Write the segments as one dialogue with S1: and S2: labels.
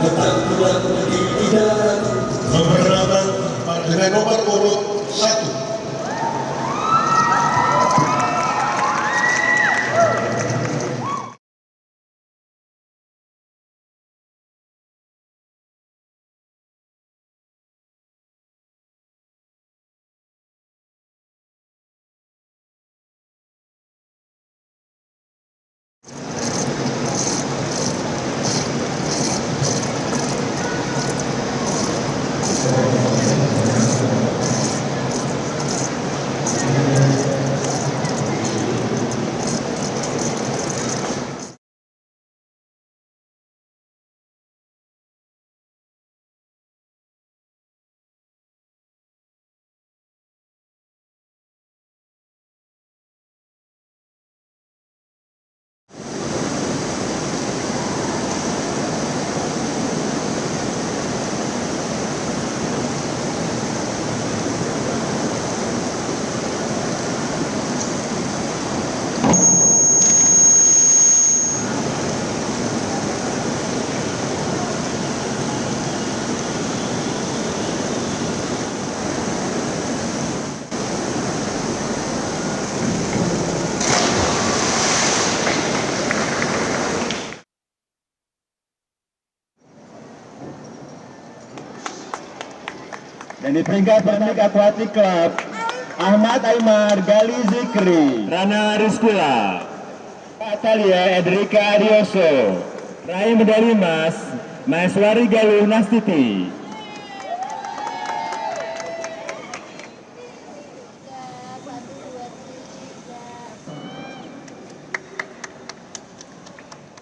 S1: ketampilan tidak memperkenalkan dengan nomor urut 1.
S2: Dan di peringkat Teknik Aquatic Club, Ahmad Aymar Gali Zikri,
S3: Rana Rizkula,
S2: Atalia Edrika Arioso,
S3: raih medali emas, Maeswari Galuh Nastiti.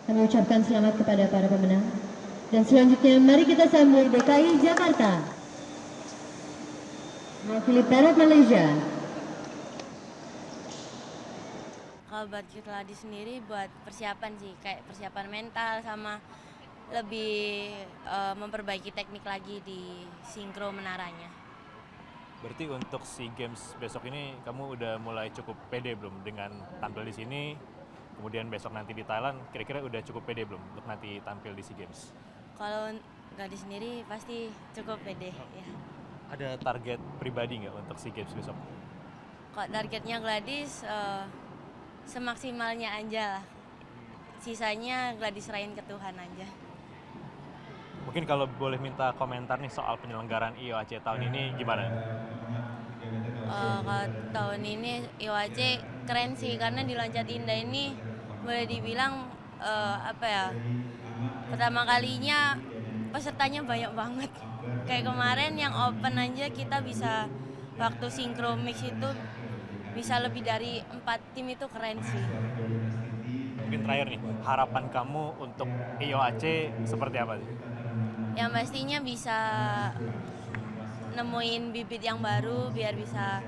S4: Kami ucapkan selamat kepada para pemenang. Dan selanjutnya mari kita sambut DKI Jakarta. Mewakili Perak Malaysia.
S5: Kalau buat Gladi sendiri buat persiapan sih, kayak persiapan mental sama lebih memperbaiki teknik lagi di sinkro menaranya.
S6: Berarti untuk SEA Games besok ini kamu udah mulai cukup pede belum dengan tampil di sini? Kemudian besok nanti di Thailand, kira-kira udah cukup pede belum untuk nanti tampil di SEA Games?
S5: Kalau Gladi sendiri pasti cukup pede ya.
S6: Ada target pribadi nggak untuk SEA Games besok?
S5: Kalau targetnya Gladys semaksimalnya aja lah. Sisanya Gladys serahin ke Tuhan aja.
S6: Mungkin kalau boleh minta komentar nih soal penyelenggaraan IOAC tahun ini gimana?
S5: Kalau tahun ini IOAC keren sih karena di Loncat Indah ini boleh dibilang pertama kalinya pesertanya banyak banget. Kayak kemarin yang open aja kita bisa waktu sinkro mix itu bisa lebih dari 4 tim, itu keren sih.
S6: Mungkin terakhir nih, harapan kamu untuk IOAC seperti apa sih?
S5: Yang pastinya bisa nemuin bibit yang baru biar bisa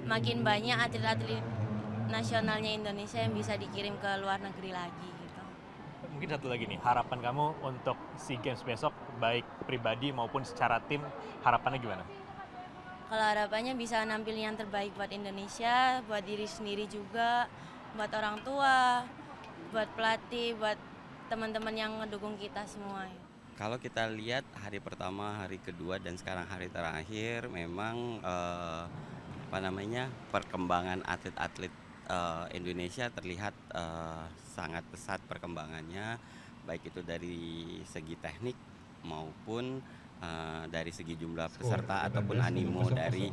S5: makin banyak atlet-atlet nasionalnya Indonesia yang bisa dikirim ke luar negeri lagi gitu.
S6: Mungkin satu lagi nih, harapan kamu untuk SEA Games besok, baik pribadi maupun secara tim, harapannya gimana?
S5: Kalau harapannya bisa nampilin yang terbaik buat Indonesia, buat diri sendiri juga, buat orang tua, buat pelatih, buat teman-teman yang ngedukung kita semua.
S7: Kalau kita lihat hari pertama, hari kedua, dan sekarang hari terakhir, memang perkembangan atlet-atlet Indonesia terlihat sangat pesat perkembangannya, baik itu dari segi teknik maupun dari segi jumlah peserta ataupun animo dari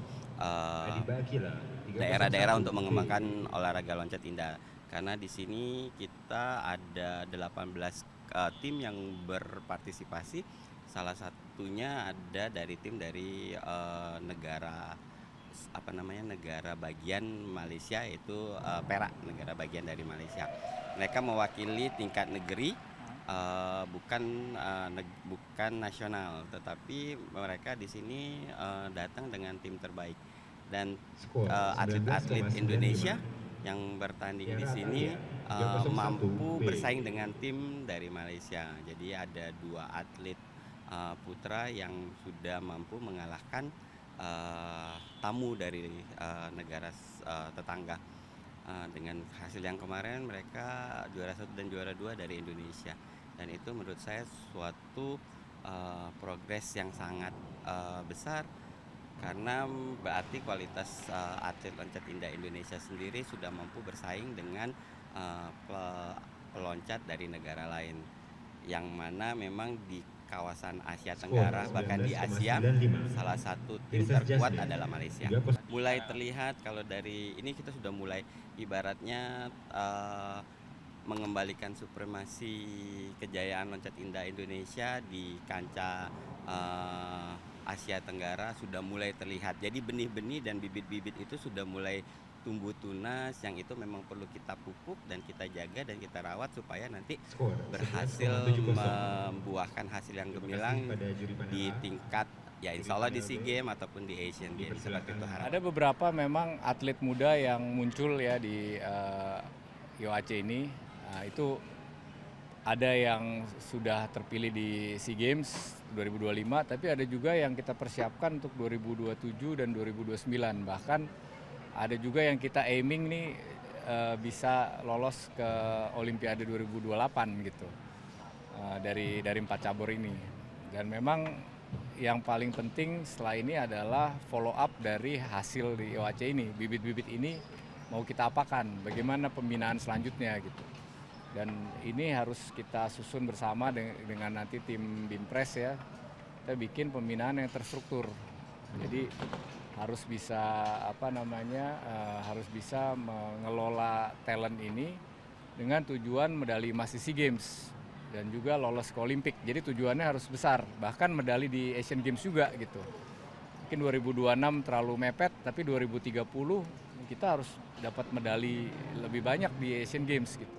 S7: daerah-daerah untuk mengembangkan olahraga loncat indah. Karena di sini kita ada 18 tim yang berpartisipasi. Salah satunya ada dari tim dari negara bagian Malaysia, yaitu Perak, negara bagian dari Malaysia. Mereka mewakili tingkat negeri, bukan nasional, tetapi mereka di sini datang dengan tim terbaik. Dan atlet-atlet Indonesia yang bertanding di sini mampu bersaing dengan tim dari Malaysia. Jadi ada 2 atlet putra yang sudah mampu mengalahkan tamu dari negara tetangga. Dengan hasil yang kemarin, mereka juara 1 dan juara 2 dari Indonesia. dan itu menurut saya suatu progres yang sangat besar, karena berarti kualitas atlet loncat indah Indonesia sendiri sudah mampu bersaing dengan peloncat dari negara lain, yang mana memang di kawasan Asia Tenggara, bahkan di Asia, salah satu tim terkuat adalah Malaysia. Mulai terlihat kalau dari ini kita sudah mulai ibaratnya mengembalikan supremasi kejayaan loncat indah Indonesia di kancah Asia Tenggara sudah mulai terlihat. Jadi benih-benih dan bibit-bibit itu sudah mulai tumbuh tunas, yang itu memang perlu kita pupuk dan kita jaga dan kita rawat supaya nanti berhasil membuahkan hasil yang gemilang di tingkat ya insya Allah di SEA Games ataupun di Asian Games, seperti itu harapan.
S8: Ada beberapa memang atlet muda yang muncul ya di IOAC ini. Nah, itu ada yang sudah terpilih di SEA Games 2025, tapi ada juga yang kita persiapkan untuk 2027 dan 2029. Bahkan ada juga yang kita aiming nih bisa lolos ke Olimpiade 2028 gitu dari 4 cabur ini. Dan memang yang paling penting setelah ini adalah follow up dari hasil di IOAC ini. Bibit-bibit ini mau kita apakan, bagaimana pembinaan selanjutnya gitu. Dan ini harus kita susun bersama dengan nanti tim Binpres ya. Kita bikin pembinaan yang terstruktur. Jadi harus bisa harus bisa mengelola talent ini dengan tujuan medali emas di SEA Games dan juga lolos ke Olimpik. Jadi tujuannya harus besar, bahkan medali di Asian Games juga gitu. Mungkin 2026 terlalu mepet, tapi 2030 kita harus dapat medali lebih banyak di Asian Games gitu.